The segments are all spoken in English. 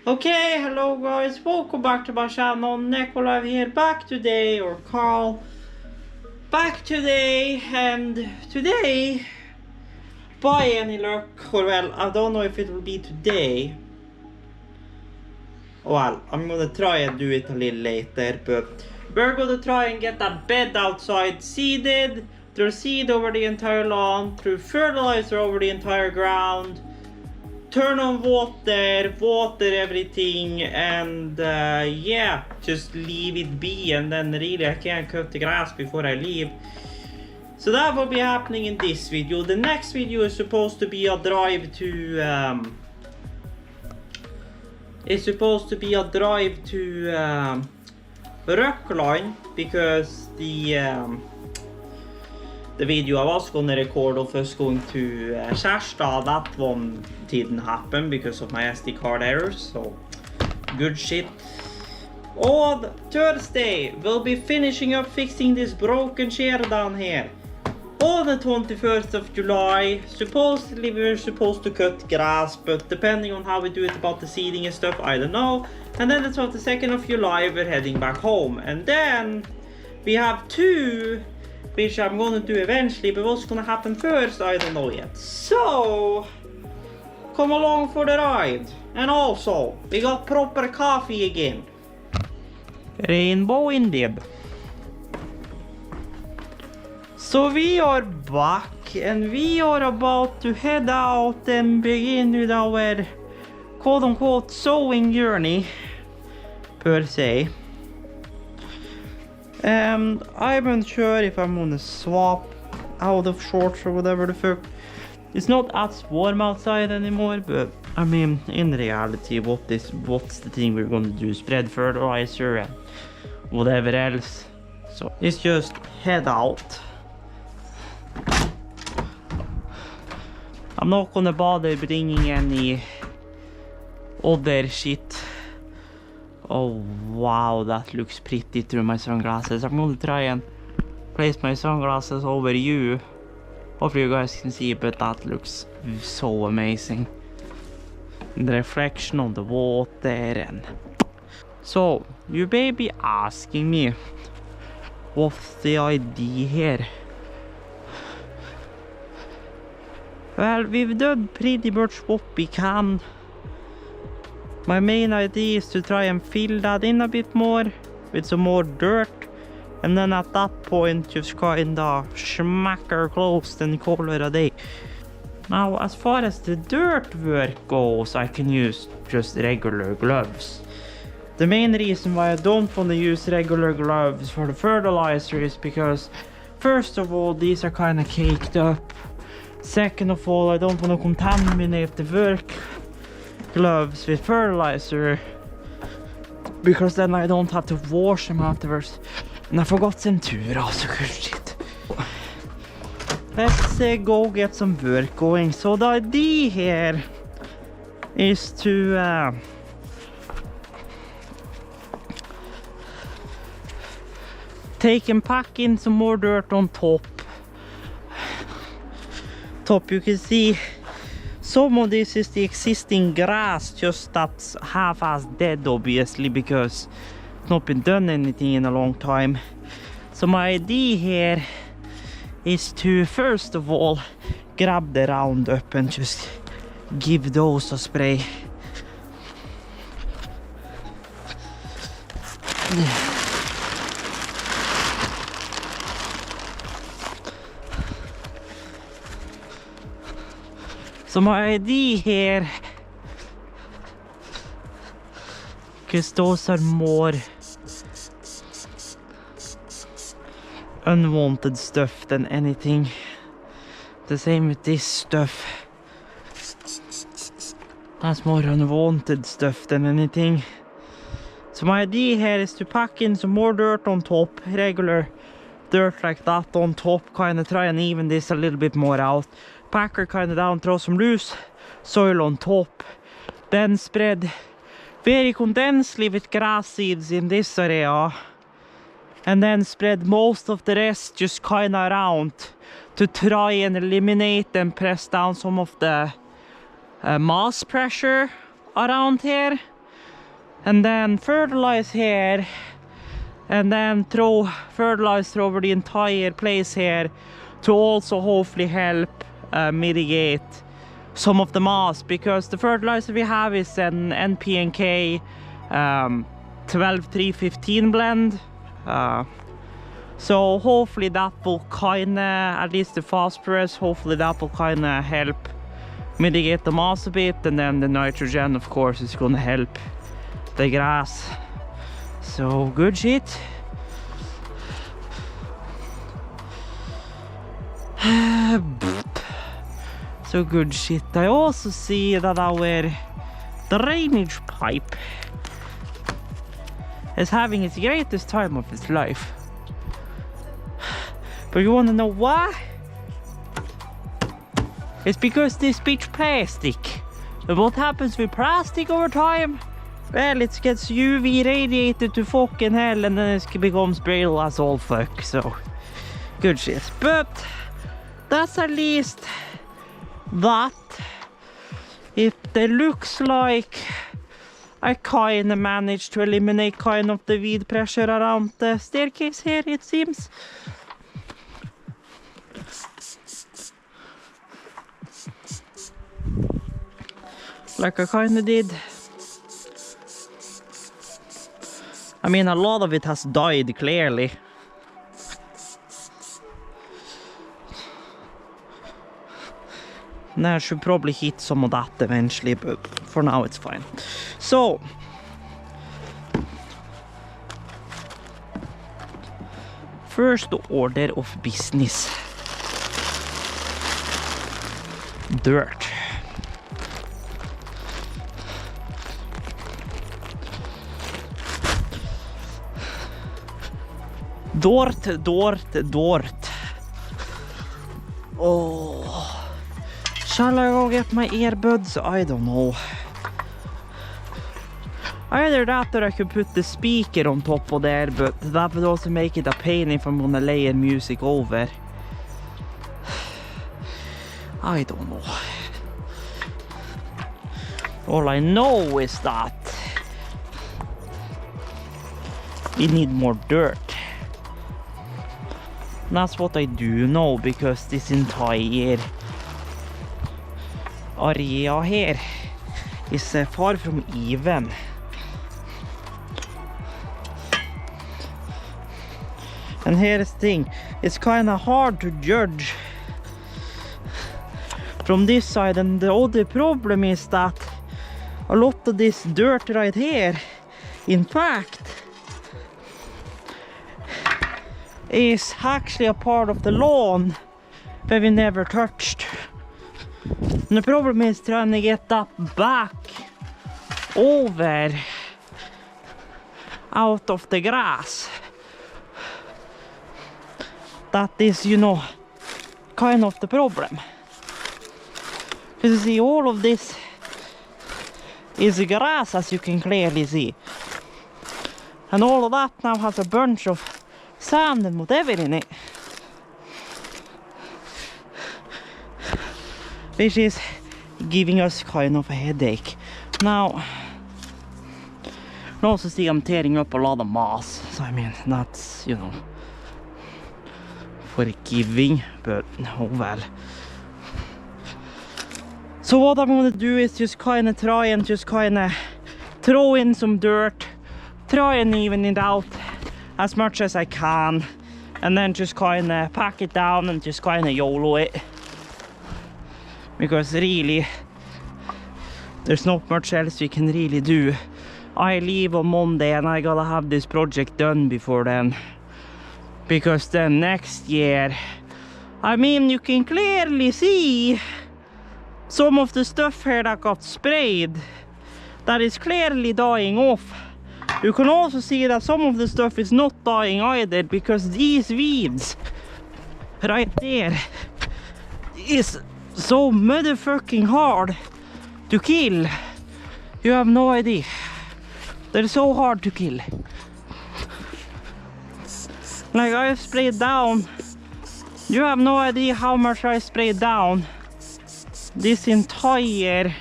Okay, hello guys, welcome back to my channel. Nikolai here, back today, or Carl, back today, and today, by any luck, or well, I don't know if it will be today. Well, I'm gonna try and do it a little later, but we're gonna try and get that bed outside seeded, through seed over the entire lawn, through fertilizer over the entire ground, turn on water everything, and yeah, just leave it be. And then really I can't cut the grass before I leave, so that will be happening in this video. The next video is supposed to be a drive to Röckline, because the video I was gonna record of us going to Kärstad, that one didn't happen because of my SD card errors, so good shit. On Thursday, we'll be finishing up fixing this broken chair down here. On the 21st of July, supposedly we're supposed to cut grass, but depending on how we do it about the seeding and stuff, I don't know. And then the 22nd of July, we're heading back home. And then we have two, which I'm gonna do eventually, but what's gonna happen first, I don't know yet. So, come along for the ride. And also, we got proper coffee again. Rainbow indeed. So we are back, and we are about to head out and begin with our quote-unquote sewing journey, per se. I'm unsure if I'm gonna swap out of shorts or whatever the fuck. It's not as warm outside anymore, but I mean, in reality, what's the thing we're gonna do? Spread fertilizer and whatever else. So let's just head out. I'm not gonna bother bringing any other shit. Oh wow, that looks pretty through my sunglasses. I'm gonna try and place my sunglasses over you. Hopefully you guys can see, but that looks so amazing. The reflection on the water. And so you may be asking me, what's the idea here? Well, we've done pretty much what we can. My main idea is to try and fill that in a bit more with some more dirt, and then at that point just kinda smack her closed and call it a day. Now, as far as the dirt work goes, I can use just regular gloves. The main reason why I don't want to use regular gloves for the fertilizer is because, first of all, these are kinda caked up. Second of all, I don't want to contaminate the work gloves with fertilizer, because then I don't have to wash them afterwards. And I forgot centura, so good shit. Let's go get some work going. So the idea here is to take and pack in some more dirt on top. You can see some of this is the existing grass, just that's half-ass dead, obviously, because it's not been done anything in a long time. So my idea here is to first of all grab the Roundup and just give those a spray. So my idea here, because those are more unwanted stuff than anything. The same with this stuff. That's more unwanted stuff than anything. So my idea here is to pack in some more dirt on top, regular dirt like that on top, kind of try and even this a little bit more out. Pack her kind of down, throw some loose soil on top, then spread very condensely with grass seeds in this area, and then spread most of the rest just kind of around to try and eliminate and press down some of the mass pressure around here. and then fertilize here, and then throw fertilizer over the entire place here to also hopefully help mitigate some of the moss, because the fertilizer we have is an NPK 12-3-15 blend. So hopefully that will kinda, at least the phosphorus, hopefully that will kinda help mitigate the moss a bit, and then the nitrogen of course is gonna help the grass. So good shit. So good shit. I also see that our drainage pipe is having its greatest time of its life. But you wanna know why? It's because this bitch plastic. And what happens with plastic over time? Well, it gets UV radiated to fucking hell, and then it becomes brittle as all fuck. So good shit. But that's at least that. It looks like I kinda managed to eliminate kind of the weed pressure around the staircase here, it seems. Like I kinda did. I mean, a lot of it has died clearly. And I should probably hit some of that eventually, but for now it's fine. So first order of business. Dirt. Dort. Oh. Shall I go get my earbuds? I don't know. Either that or I could put the speaker on top of there, but that would also make it a pain if I'm gonna layer music over. I don't know. All I know is that we need more dirt. And that's what I do know, because this entire area here is far from even. And here's the thing, it's kind of hard to judge from this side, and the other problem is that a lot of this dirt right here, in fact, is actually a part of the lawn that we never touched. And the problem is trying to get that back over out of the grass. That is, you know, kind of the problem. Because you see, all of this is grass, as you can clearly see. And all of that now has a bunch of sand and whatever in it, which is giving us kind of a headache. Now, you also see I'm tearing up a lot of moss, so I mean, that's, you know, forgiving, but oh well. So what I'm gonna do is just kind of try and just kind of throw in some dirt, try and even it out as much as I can, and then just kind of pack it down and just kind of YOLO it, because really there's not much else we can really do. I leave on Monday and I gotta have this project done before then, because then next year, I mean, you can clearly see some of the stuff here that got sprayed that is clearly dying off. You can also see that some of the stuff is not dying either, because these weeds right there is so motherfucking hard to kill. You have no idea. They're so hard to kill. Like, I have sprayed down, you have no idea how much I sprayed down this entire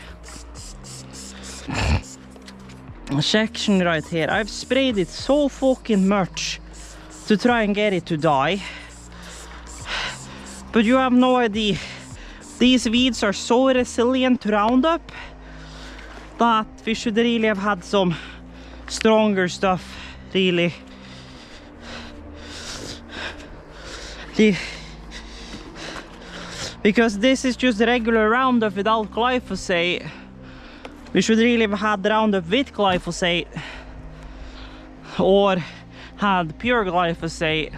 section right here. I've sprayed it so fucking much to try and get it to die. But you have no idea. These weeds are so resilient to Roundup that we should really have had some stronger stuff, really. Because this is just regular Roundup without glyphosate. We should really have had Roundup with glyphosate, or had pure glyphosate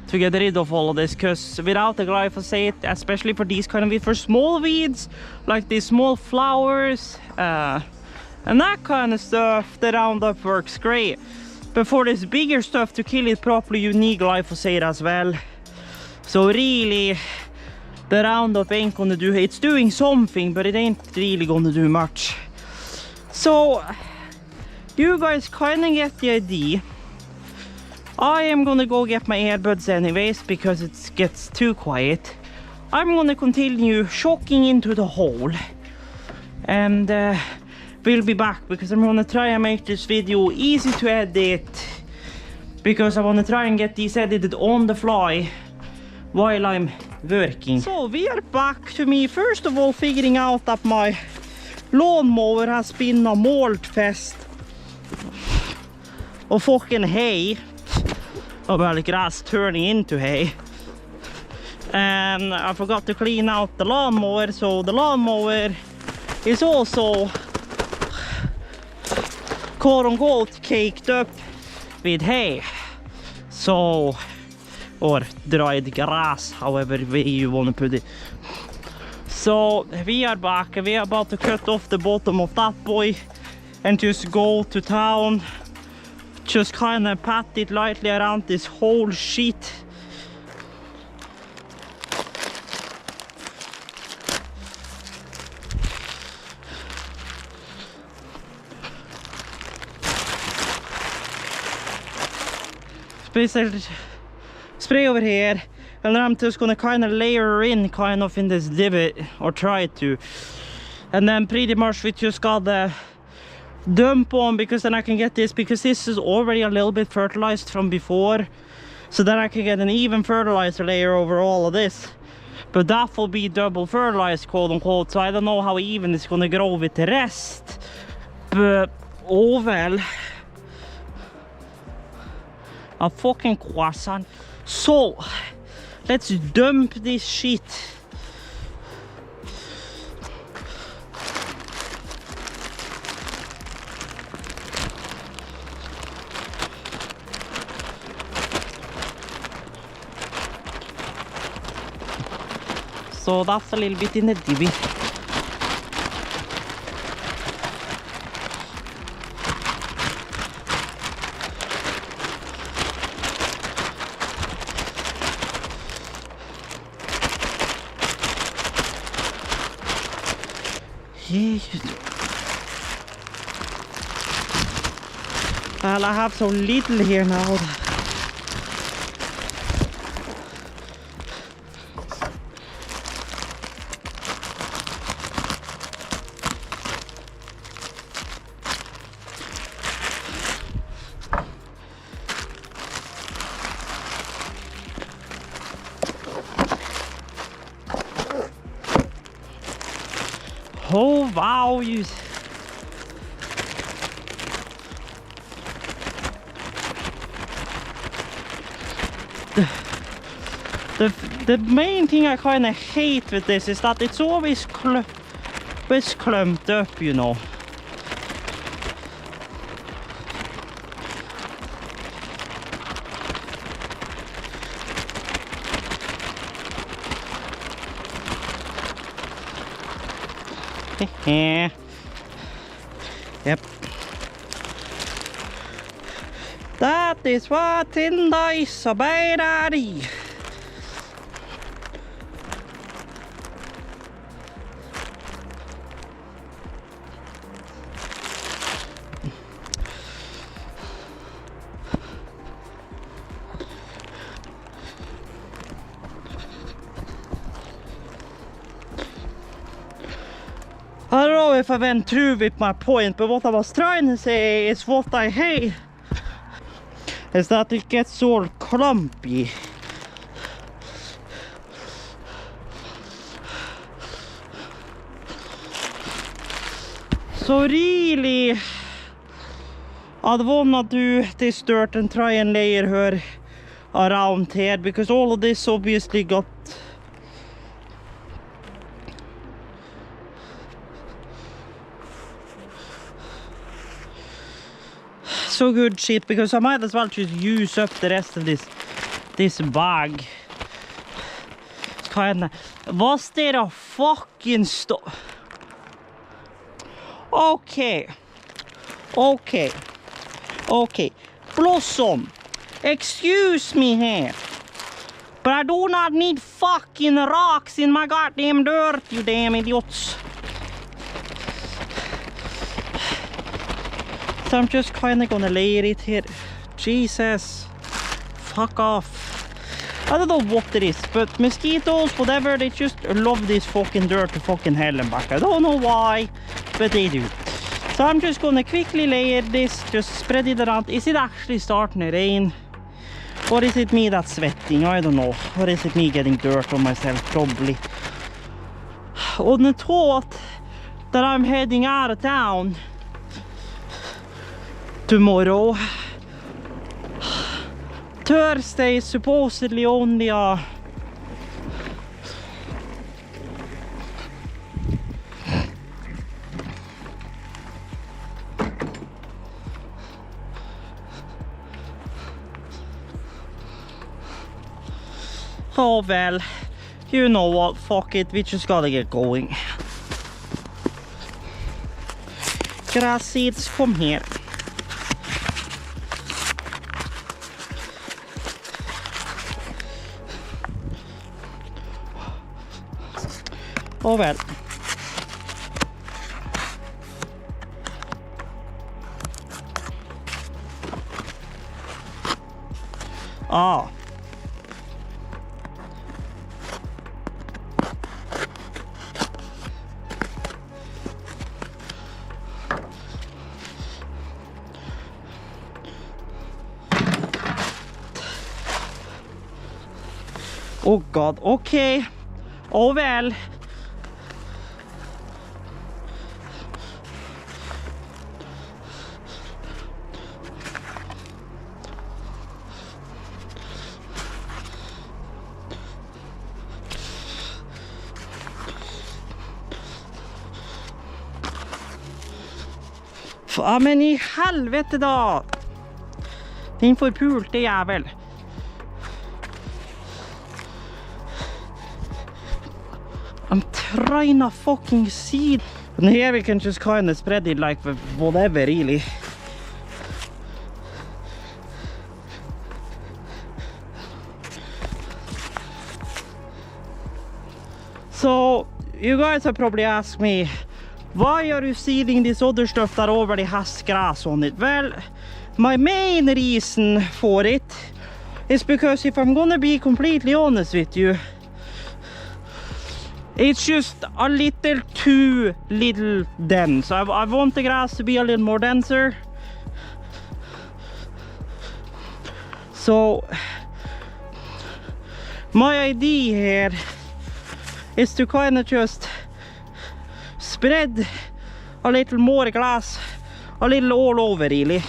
to get rid of all of this, because without the glyphosate, especially for these kind of weeds, for small weeds like these small flowers and that kind of stuff, the Roundup works great. But for this bigger stuff, to kill it properly, you need glyphosate as well. So really, the Roundup ain't gonna do, it's doing something, but it ain't really gonna do much. So you guys kind of get the idea. I am gonna go get my earbuds anyways, because it gets too quiet. I'm gonna continue shocking into the hole, and we'll be back, because I'm gonna try and make this video easy to edit, because I want to try and get these edited on the fly while I'm working. So we are back to me first of all figuring out that my lawnmower has been a mold fest of fucking hay. Oh, well, grass turning into hay. And I forgot to clean out the lawnmower, so the lawnmower is also quote unquote caked up with hay. So, or dried grass, however way you want to put it. So we are back, we are about to cut off the bottom of that boy and just go to town. Just kind of pat it lightly around this whole sheet. Spray over here, and then I'm just gonna kind of layer in kind of in this divot, or try to. And then pretty much we just got the dump on, because then I can get this, because this is already a little bit fertilized from before, so then I can get an even fertilizer layer over all of this. But that will be double fertilized, quote unquote, so I don't know how even it's gonna grow with the rest. But oh well. A fucking croissant. So let's dump this shit. So that's a little bit in the divot. Yeah. Well, I have so little here now. Oh wow, you. The main thing I kind of hate with this is that it's always clumped up, you know. Yep. That is what in dice a battery. I don't know if I went through with my point, but what I was trying to say is what I hate is that it gets all clumpy. So really, I'd wanna do this dirt and try and layer her around here, because all of this obviously got so good shit, because I might as well just use up the rest of this bag. Kinda. Was there a fucking stop? Okay. Blossom, excuse me here, but I do not need fucking rocks in my goddamn dirt, you damn idiots. So I'm just kinda gonna layer it here. Jesus, fuck off. I don't know what it is, but mosquitoes, whatever, they just love this fucking dirt to fucking hell and back. I don't know why, but they do. So I'm just gonna quickly layer this, just spread it around. Is it actually starting to rain? Or is it me that's sweating? I don't know. Or is it me getting dirt on myself? Probably. On the thought that I'm heading out of town tomorrow. Thursday is supposedly only a oh well, you know what, fuck it, we just gotta get going. Grass seeds, come here. Oh well. Ah. Oh god, okay. Oh well. Ja, men i helvete da. Din forpulte jævel. I'm trying to fucking see. And here we can just kind of spread it like whatever, really. So, you guys have probably asked me, why are you seeding this other stuff that already has grass on it? Well, my main reason for it is because if I'm gonna be completely honest with you, it's just a little too little dense. I want the grass to be a little more denser. So, my idea here is to kind of just spread a little more grass, a little all over really.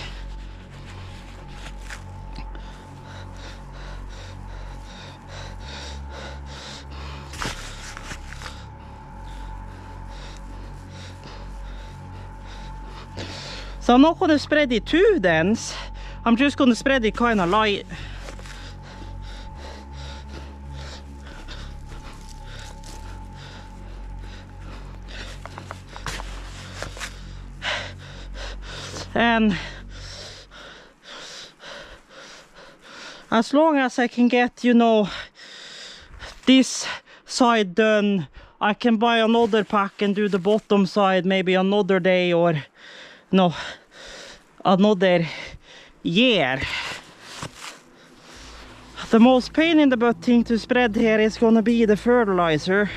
So I'm not going to spread it too dense, I'm just going to spread it kind of light. And as long as I can get, you know, this side done, I can buy another pack and do the bottom side maybe another day, or no, another year. The most pain in the butt thing to spread here is gonna be the fertilizer.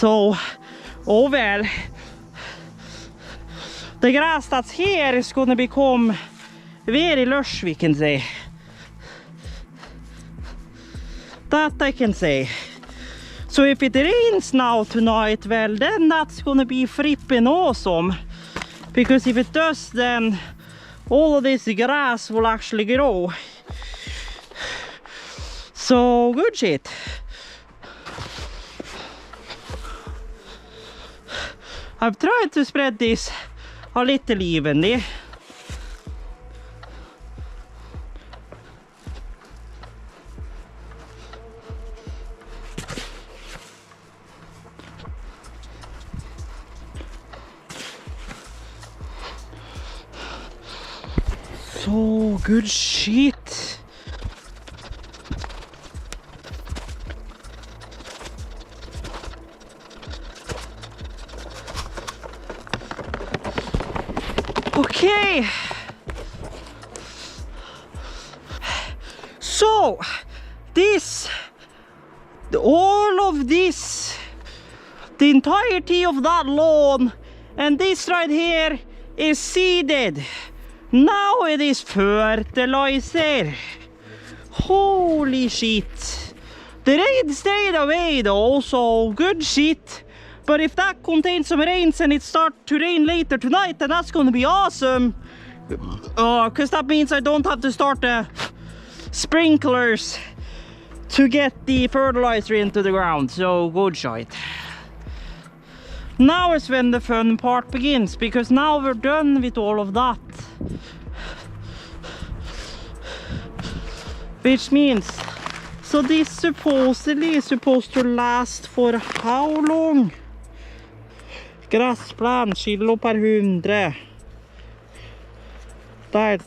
So, oh well. The grass that's here is going to become very lush, we can say. That I can say. So if it rains now tonight, well, then that's going to be frippin' awesome. Because if it does, then all of this grass will actually grow. So, good shit. I've tried to spread this a little evenly. So good shit. Okay. So this, all of this, the entirety of that lawn and this right here is seeded. Now it is fertilizer. Holy shit. The rain stayed away though, so good shit. But if that contains some rains and it starts to rain later tonight, then that's going to be awesome. Because that means I don't have to start the sprinklers to get the fertilizer into the ground. So good shit. Now is when the fun part begins, because now we're done with all of that. Which means, so this supposedly is supposed to last for how long? Gressplan, kilo per 100. Der.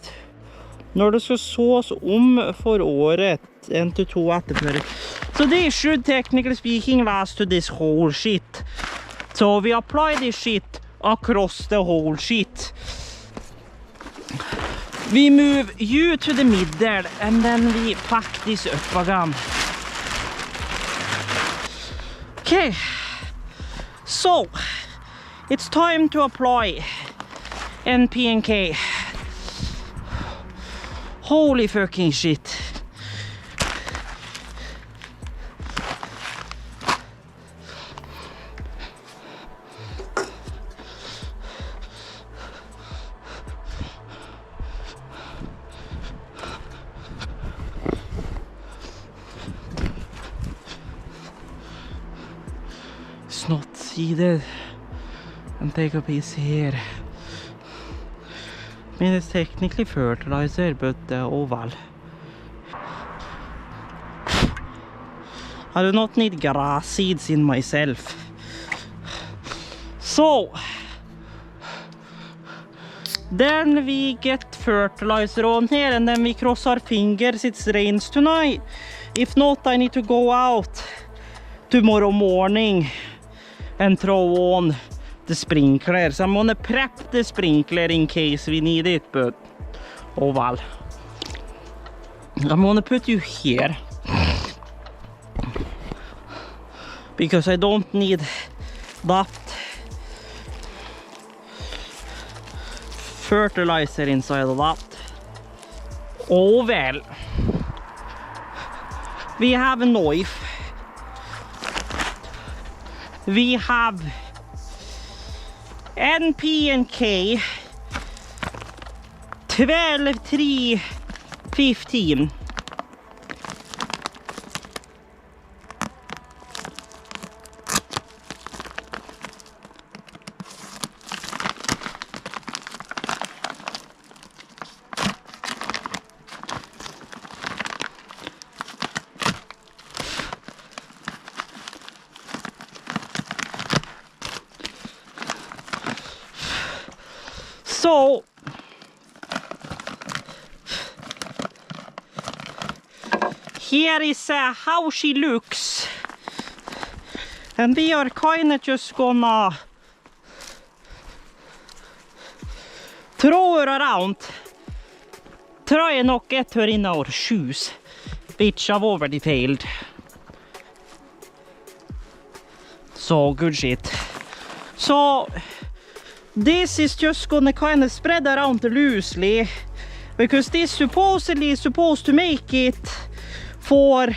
Når det skal sås om for året, 1 til 2 etterpå. So this should, technically speaking, last to this whole shit. So we apply this shit across the whole shit. We move you to the middle and then we pack this up again. Okay, so it's time to apply NPK. Holy fucking shit. It's not seeded. And take a piece here. I mean, it's technically fertilizer, but oh well. I do not need grass seeds in myself. So then we get fertilizer on here and then we cross our fingers it rains tonight. If not, I need to go out tomorrow morning and throw on the sprinklers. I'm gonna prep the sprinkler in case we need it, but oh well. I'm gonna put you here because I don't need that fertilizer inside of that. Oh well. We have a knife. We have NPK 12.3.15. So here is how she looks, and we are kind of just gonna throw her around, try and not get her in our shoes, which I've already failed. So good shit. So this is just gonna kind of spread around loosely because this supposedly is supposed to make it for,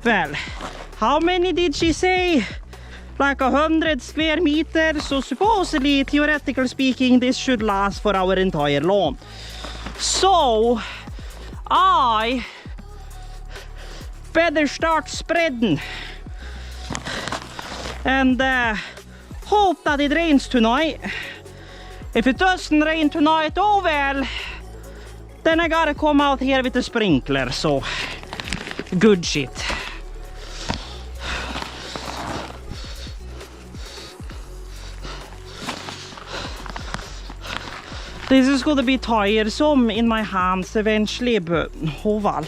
well, how many did she say? Like 100 square meters. So supposedly, theoretically speaking, this should last for our entire lawn. So I better start spreading and hope that it rains tonight. If it doesn't rain tonight, oh well, then I gotta come out here with a sprinkler. So good shit. This is gonna be tiresome in my hands eventually, but oh well.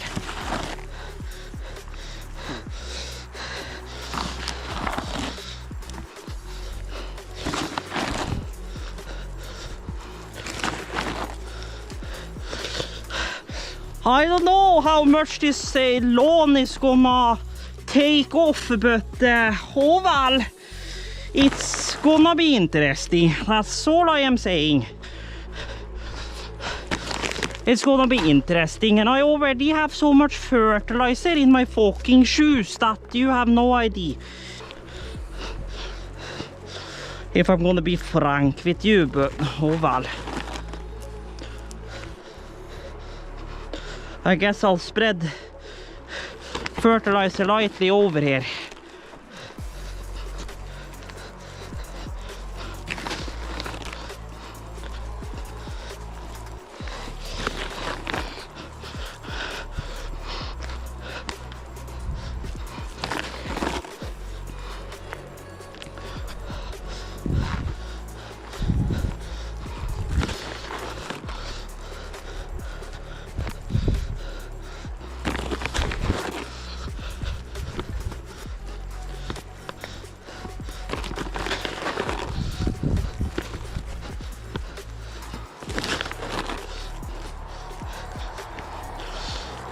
I don't know how much this lawn is gonna take off, but oh well, it's gonna be interesting. That's all I am saying. It's gonna be interesting, and I already have so much fertilizer in my fucking shoes that you have no idea. If I'm gonna be frank with you, but oh well. I guess I'll spread fertilizer lightly over here.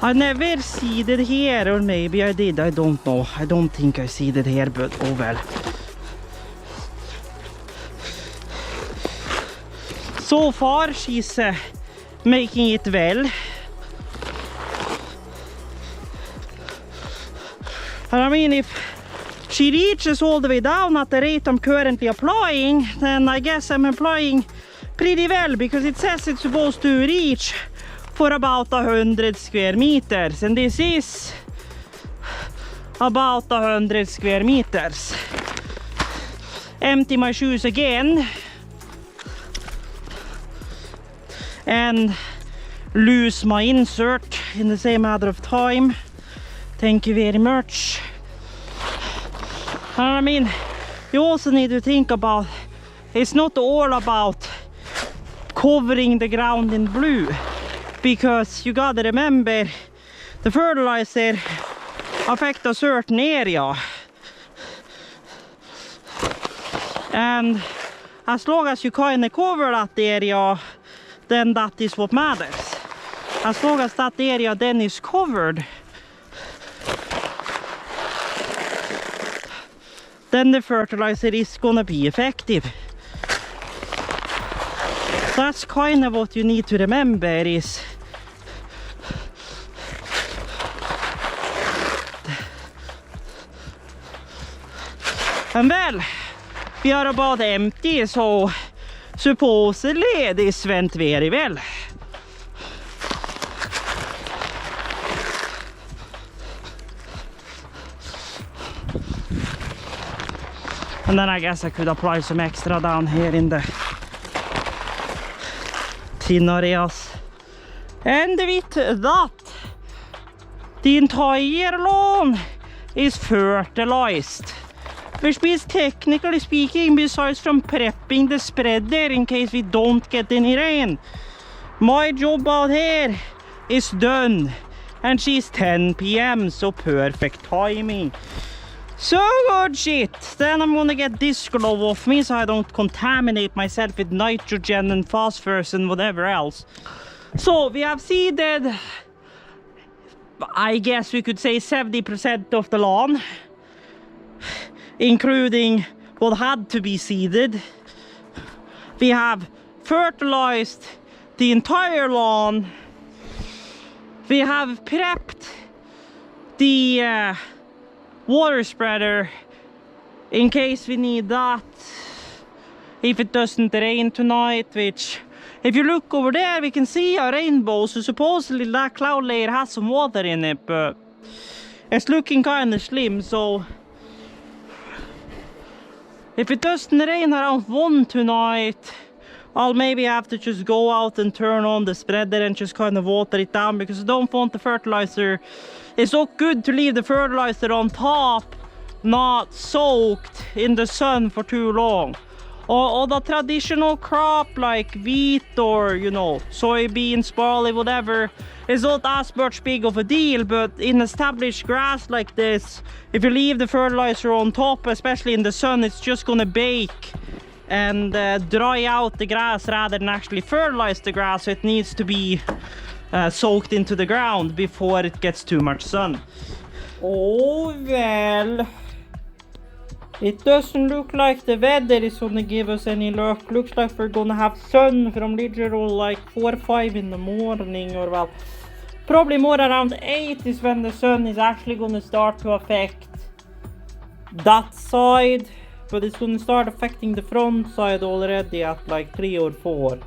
I never seeded here, or maybe I did, I don't know. I don't think I seeded here, but oh well. So far she's making it well. And I mean, if she reaches all the way down at the rate I'm currently applying, then I guess I'm applying pretty well, because it says it's supposed to reach for about 100 square meters, and this is about 100 square meters. Empty my shoes again and lose my insert in the same matter of time. Thank you very much. And I mean, you also need to think about, it's not all about covering the ground in blue. Because you gotta remember, the fertilizer affects a certain area, and as long as you kind of cover that area, then that is what matters. As long as that area then is covered, then the fertilizer is gonna be effective. That's kind of what you need to remember is and well, we are about empty, so supposedly this went very well. And then I guess I could apply some extra down here in the thin areas. And with that, the entire lawn is fertilized. Which means, technically speaking, besides from prepping the spreader in case we don't get any rain, my job out here is done. And she's 10 PM, so perfect timing. So good shit. Then I'm gonna get this glove off me so I don't contaminate myself with nitrogen and phosphorus and whatever else. So we have seeded, I guess we could say 70% of the lawn. including what had to be seeded. We have fertilized the entire lawn. We have prepped the water spreader in case we need that if it doesn't rain tonight, which if you look over there we can see a rainbow, so supposedly that cloud layer has some water in it, but it's looking kind of slim. So if it doesn't rain around 1 tonight, I'll maybe have to just go out and turn on the spreader and just kind of water it down, because I don't want the fertilizer. It's not good to leave the fertilizer on top not soaked in the sun for too long. Or the traditional crop like wheat or, you know, soybeans, barley, whatever, is not as much big of a deal. But in established grass like this, if you leave the fertilizer on top, especially in the sun, it's just gonna bake and dry out the grass rather than actually fertilize the grass. So it needs to be soaked into the ground before it gets too much sun. Oh well, it doesn't look like the weather is gonna give us any luck. Looks like we're gonna have sun from literal like 4 or 5 in the morning, or well, probably more around 8 is when the sun is actually gonna start to affect that side. But it's gonna start affecting the front side already at like 3 or 4.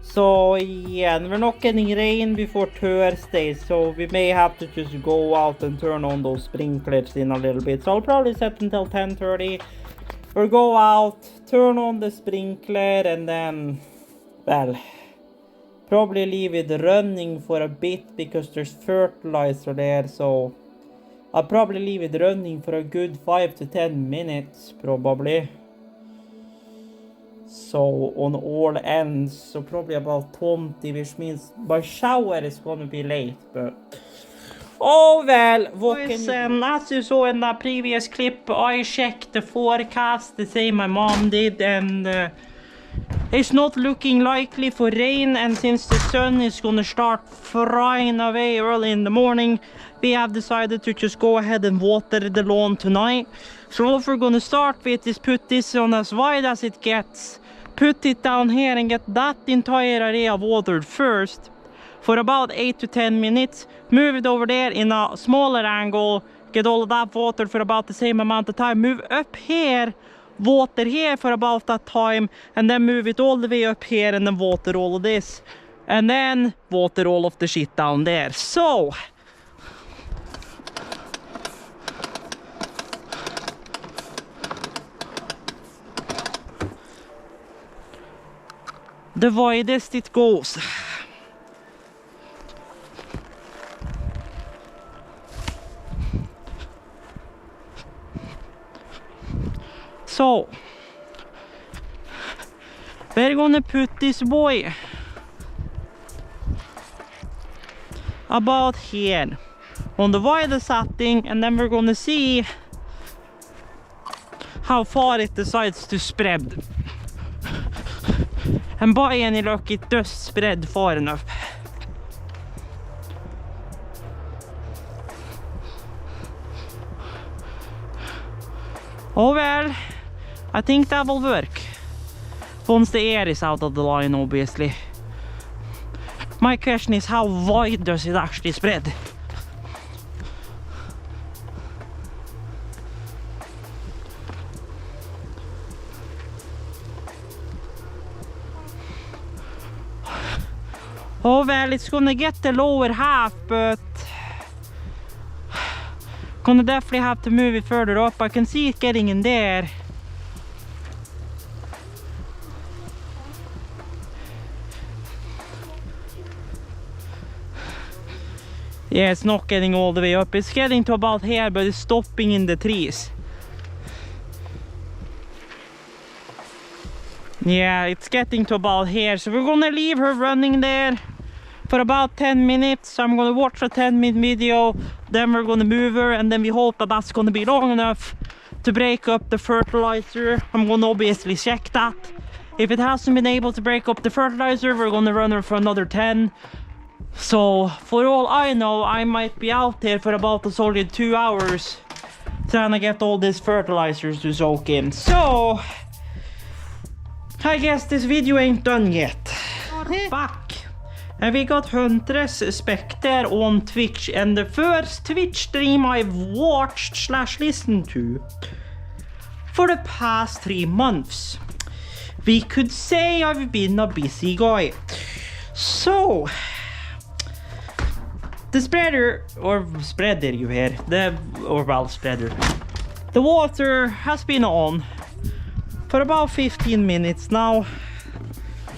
So yeah, and we're not getting rain before Thursday, so we may have to just go out and turn on those sprinklers in a little bit. So I'll probably set until 10:30 or go out, turn on the sprinkler, and then, well, probably leave it running for a bit because there's fertilizer there. So I'll probably leave it running for a good 5 to 10 minutes probably. So on all ends, so probably about 20, which means my shower is gonna be late, but oh well, what can you... As you saw in that previous clip, I checked the forecast the same my mom did, and it's not looking likely for rain. And since the sun is gonna start frying away early in the morning, we have decided to just go ahead and water the lawn tonight. So what we're gonna start with is put this on as wide as it gets, put it down here and get that entire area watered first for about 8 to 10 minutes, move it over there in a smaller angle, get all of that watered for about the same amount of time, move up here, water here for about that time, and then move it all the way up here and then water all of this, and then water all of the shit down there. So the widest it goes. So we're gonna put this boy about here on the widest setting, and then we're gonna see how far it decides to spread. And by any luck, it does spread far enough. Oh well, I think that will work. Once the air is out of the line, obviously. My question is, how wide does it actually spread? Oh well, it's gonna get the lower half, but gonna definitely have to move it further up. I can see it getting in there. Yeah, it's not getting all the way up. It's getting to about here, but it's stopping in the trees. Yeah, it's getting to about here. So we're gonna leave her running there for about 10 minutes. I'm gonna watch a 10-minute video, then we're gonna move her, and then we hope that that's gonna be long enough to break up the fertilizer. I'm gonna obviously check that. If it hasn't been able to break up the fertilizer, we're gonna run her for another 10. So for all I know, I might be out there for about a solid 2 hours trying to get all these fertilizers to soak in. So I guess this video ain't done yet. We're back. And we got Huntress Spectre on Twitch, and the first Twitch stream I've watched / listened to for the past 3 months. We could say I've been a busy guy. So the spreader you hear, spreader. The water has been on for about 15 minutes now.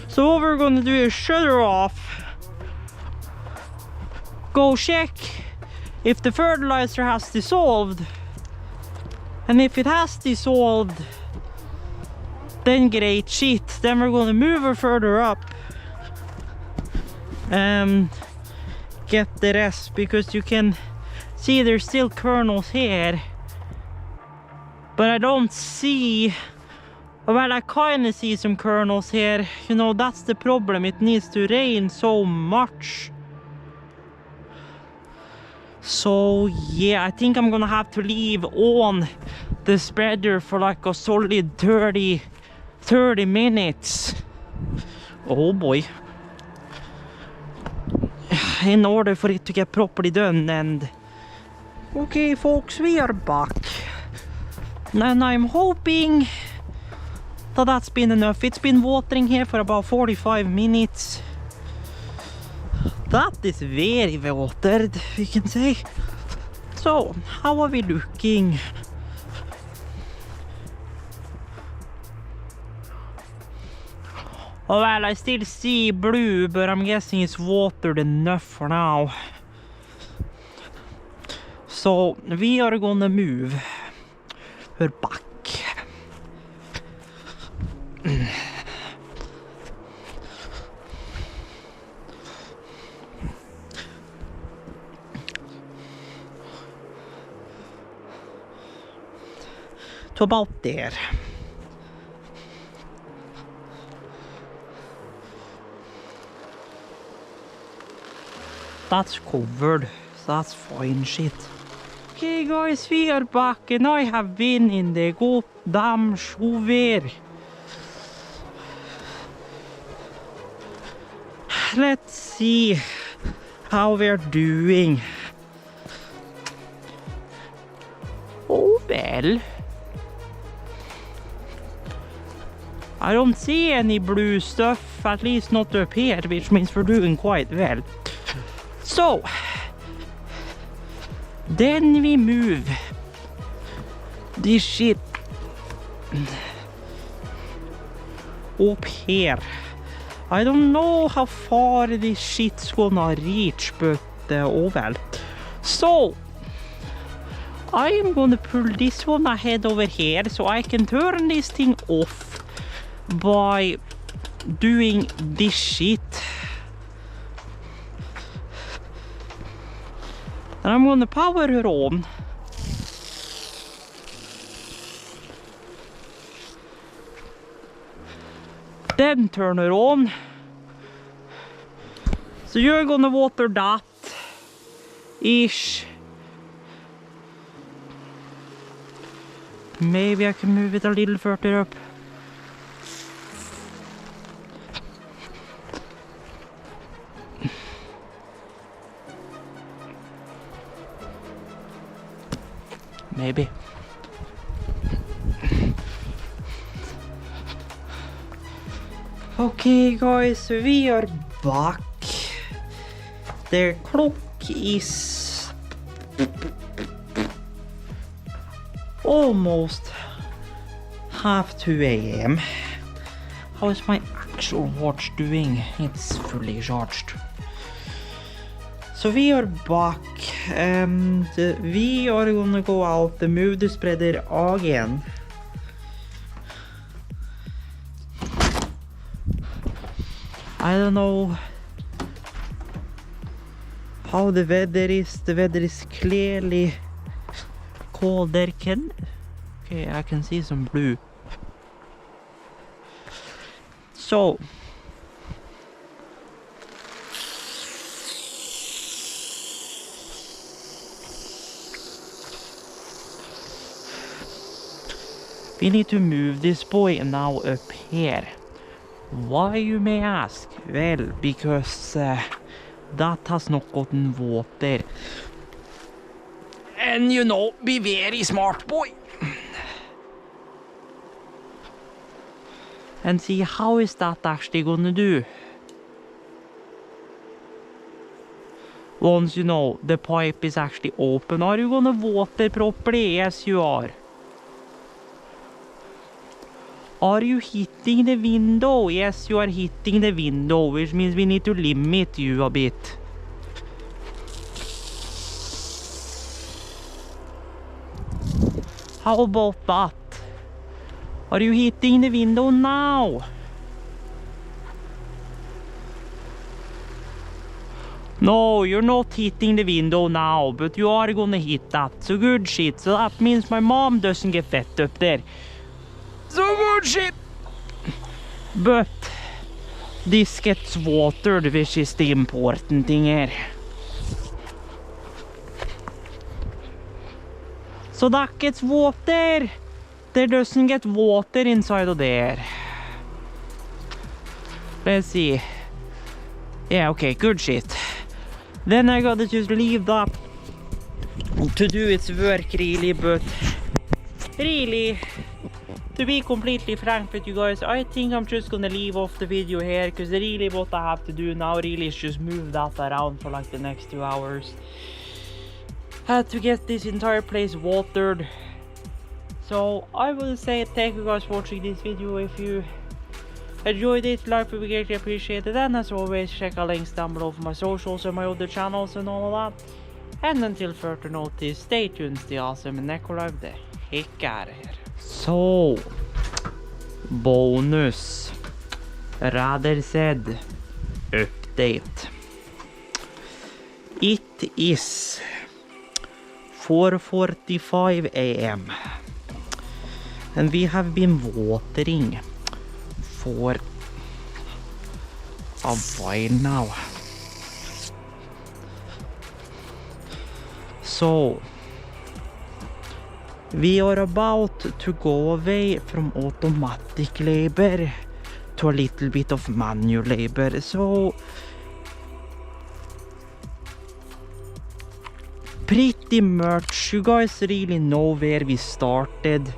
So what we're gonna do is shut her off, go check if the fertilizer has dissolved, and if it has dissolved, then great shit. Then we're gonna move her further up and get the rest, because you can see there's still kernels here, but I don't see, well, I kind of see some kernels here. You know, that's the problem. It needs to rain so much. So yeah, I think I'm gonna have to leave on the spreader for like a solid 30 minutes. Oh boy. In order for it to get properly done. And okay folks, we are back. And I'm hoping that that's been enough. It's been watering here for about 45 minutes. That is very watered, we can say. So, how are we looking? Oh, well, I still see blue, but I'm guessing it's watered enough for now. So, we are gonna move her back. To about there. That's covered, so that's fine shit. Okay guys, we are back, and I have been in the goddamn shower. Let's see how we're doing. Oh well. I don't see any blue stuff, at least not up here, which means we're doing quite well. So, then we move this shit up here. I don't know how far this shit's gonna reach, but oh well. So, I am gonna pull this one ahead over here so I can turn this thing off by doing this shit. And I'm gonna power her on. Then turn her on. So you're gonna water that ish. Maybe I can move it a little further up. Maybe. Okay guys, we are back. The clock is almost 2:30 AM. How is my actual watch doing? It's fully charged. So we are back, and we are gonna go out and move the spreader again. I don't know how the weather is. The weather is clearly colder. Okay, I can see some blue. So We need to move this boy now up here. Why, you may ask? Well, because that has not gotten water. And you know, be very smart boy. And see, how is that actually gonna do? Once you know the pipe is actually open, are you gonna water properly? Yes, you are. Are you hitting the window? Yes, you are hitting the window, which means we need to limit you a bit. How about that? Are you hitting the window now? No, you're not hitting the window now, but you are gonna hit that. So good shit. So that means my mom doesn't get wet up there. So good shit. But this gets watered, which is the important thing here. So that gets water. There doesn't get water inside of there. Let's see. Yeah, okay, good shit. Then I gotta just leave that to do its work really, but really, to be completely frank with you guys, I think I'm just gonna leave off the video here, because really what I have to do now really is just move that around for like the next 2 hours. Had to get this entire place watered. So I will say thank you guys for watching this video. If you enjoyed it, like would be greatly appreciated, and as always check out links down below for my socials and my other channels and all of that. And until further notice, stay tuned, stay awesome, and Necrolive the heck out of here. So bonus, rather said update. It is 4:45 AM and we have been watering for a while now. So we are about to go away from automatic labor to a little bit of manual labor. So pretty much you guys really know where we started.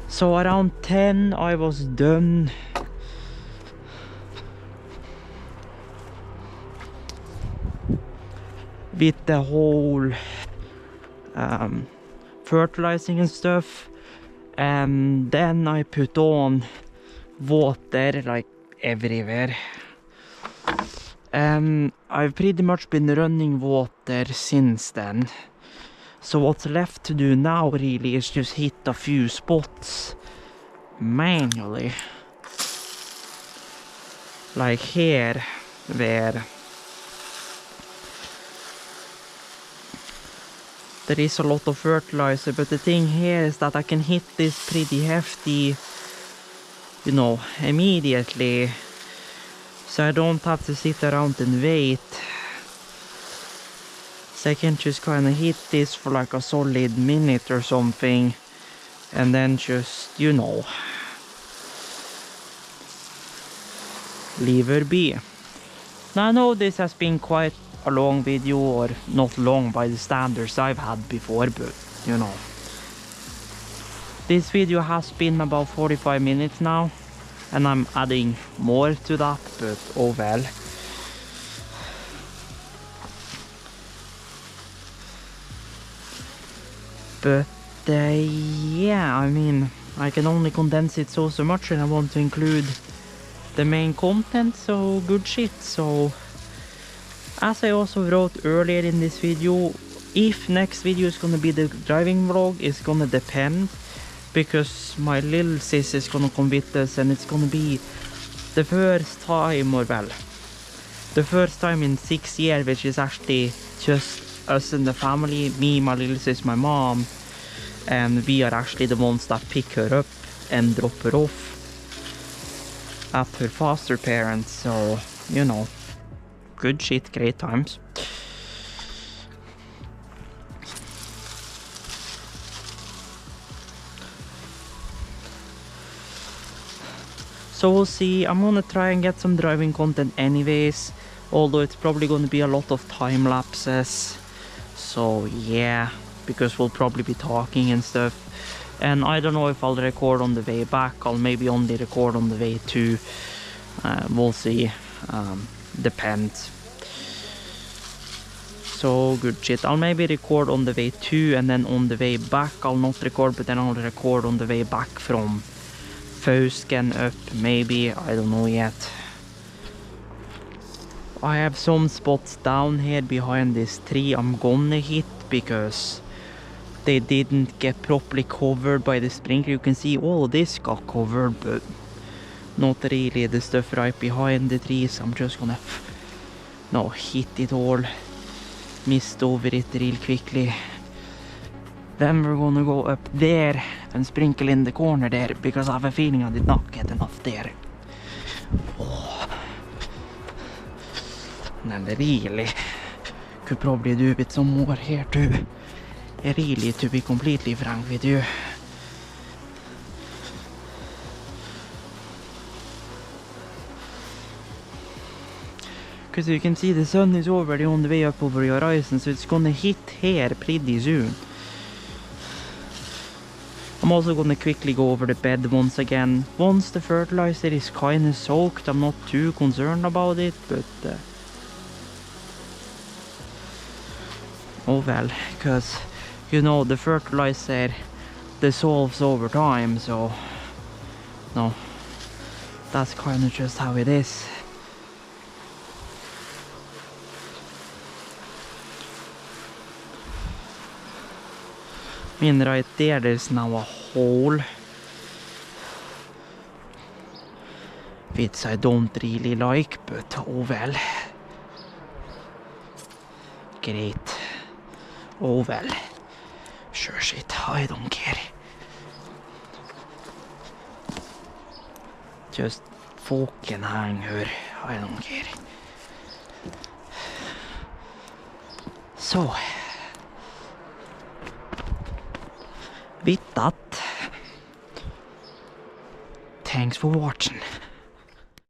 So around 10 I was done with the whole fertilizing and stuff, and then I put on water like everywhere. I've pretty much been running water since then. So what's left to do now really is just hit a few spots manually. Like here, where there is a lot of fertilizer, but the thing here is that I can hit this pretty hefty, you know, immediately. So I don't have to sit around and wait. So I can just kind of hit this for like a solid minute or something, and then just, you know, leave her be. Now I know this has been quite a long video, or not long by the standards I've had before, but you know, this video has been about 45 minutes now, and I'm adding more to that, but oh well. But yeah, I mean, I can only condense it so much, and I want to include the main content, so good shit. So as I also wrote earlier in this video, if next video is gonna be the driving vlog, it's gonna depend, because my little sis is gonna come with us, and it's gonna be the first time, or well, the first time in 6 years, which is actually just us and the family, me, my little sis, my mom, and we are actually the ones that pick her up and drop her off at her foster parents. So, you know, good shit, great times. So we'll see. I'm gonna try and get some driving content anyways, although it's probably gonna be a lot of time lapses. So yeah, because we'll probably be talking and stuff. And I don't know if I'll record on the way back. I'll maybe only record on the way to. We'll see. Depends. So good shit. I'll maybe record on the way to, and then on the way back I'll not record, but then I'll record on the way back from Fausken up. Maybe, I don't know yet. I have some spots down here behind this tree I'm gonna hit because they didn't get properly covered by the sprinkler. You can see all of this got covered, but not really the stuff right behind the trees. I'm just gonna hit it all, mist over it real quickly. Then we're gonna go up there and sprinkle in the corner there, because I have a feeling I did not get enough there. Oh. And really could probably do with some more here too. Really, to be completely frank with you. Because you can see the sun is already on the way up over the horizon, so it's gonna hit here pretty soon. I'm also gonna quickly go over the bed once again. Once the fertilizer is kinda soaked, I'm not too concerned about it, but oh well, because you know the fertilizer dissolves over time, so no, that's kind of just how it is. I mean, right there's now a hole, which I don't really like, but oh well. Great. Oh well. Sure shit, I don't care. Just fucking hang her, I don't care. So, with that, thanks for watching.